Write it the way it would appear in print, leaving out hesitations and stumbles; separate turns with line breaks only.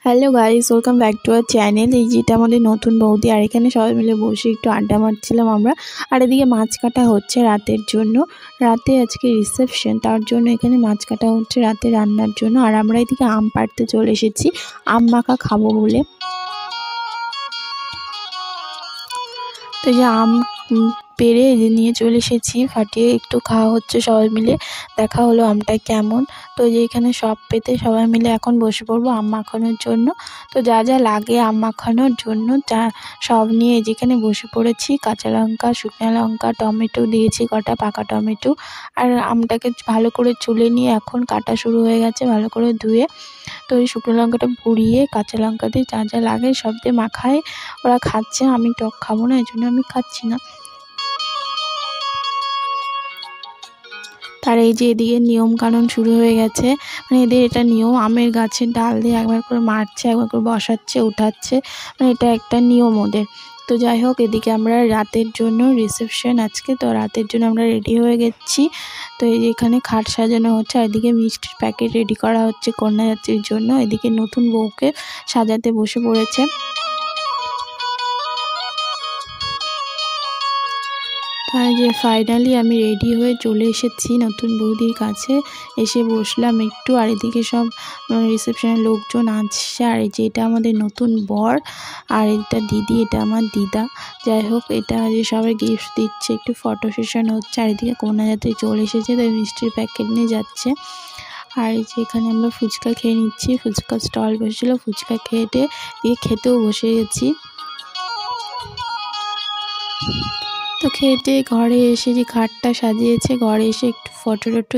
Hello guys, welcome back to our channel. এই যেটা আমাদের নতুন বৌদি, আর এখানে সবাই মিলে বসে একটু আড্ডা মারছিলাম আমরা। আর এদিকে মাছ কাটা হচ্ছে রাতের জন্য। রাতে আজকে রিসেপশন, তার জন্য এখানে মাছ কাটা হচ্ছে রাতে রান্নার জন্য। আর আমরা এদিকে আম পাড়তে চলে এসেছি আম মাখা খাবো বলে। তো যে আম পেড়ে নিয়ে চলে এসেছি, ফাটিয়ে একটু খাওয়া হচ্ছে সবাই মিলে। দেখা হলো আমটা কেমন। তো যে এখানে সব পেতে সবাই মিলে এখন বসে পড়বো আম মাখানোর জন্য। তো যা যা লাগে আম মাখানোর জন্য সব নিয়ে যেখানে বসে পড়েছি। কাঁচা লঙ্কা, শুকনো লঙ্কা, টমেটো দিয়েছি, কটা পাকা টমেটো। আর আমটাকে ভালো করে চুলে নিয়ে এখন কাটা শুরু হয়ে গেছে ভালো করে ধুয়ে। তো এই শুকনো লঙ্কাটা পুড়িয়ে কাঁচা লঙ্কা দিয়ে যা যা লাগে সব দিয়ে মাখায় ওরা খাচ্ছে। আমি টক খাবো না, এই জন্য আমি খাচ্ছি না। আর এই যে এদিকে নিয়ম কানুন শুরু হয়ে গেছে, মানে এদের এটা নিয়ম, আমের গাছের ডাল দিয়ে একবার করে মারছে, একবার করে বসাচ্ছে, উঠাচ্ছে, মানে এটা একটা নিয়ম ওদের। তো যাই হোক, এদিকে আমরা রাতের জন্য রিসেপশন আজকে, তো রাতের জন্য আমরা রেডি হয়ে গেছি। তো এই যে এখানে খাট সাজানো হচ্ছে, আর এদিকে মিষ্টির প্যাকেট রেডি করা হচ্ছে কন্যাযাত্রীর জন্য। এদিকে নতুন বউকে সাজাতে বসে পড়েছে। তাই যে ফাইনালি আমি রেডি হয়ে চলে এসেছি নতুন বৌদির কাছে, এসে বসলাম একটু। আর এদিকে সব রিসেপশনের লোকজন আসছে। আর এই যে এটা আমাদের নতুন বর, আর এটা দিদি, এটা আমার দিদা। যাই হোক, এটা যে সবাই গিফট দিচ্ছে, একটু ফটো সেশন হচ্ছে। আর এদিকে কন্যাযাত্রী চলে এসেছে, তাই মিষ্টির প্যাকেট নিয়ে যাচ্ছে। আর এই যে এখানে আমরা ফুচকা খেয়ে নিচ্ছি, ফুচকা স্টল বসেছিলো, ফুচকা খেয়ে দিয়ে খেতেও বসে গেছি। তো খেতে ঘরে এসে যে খাটটা সাজিয়েছে, ঘরে এসে একটু ফটো টটো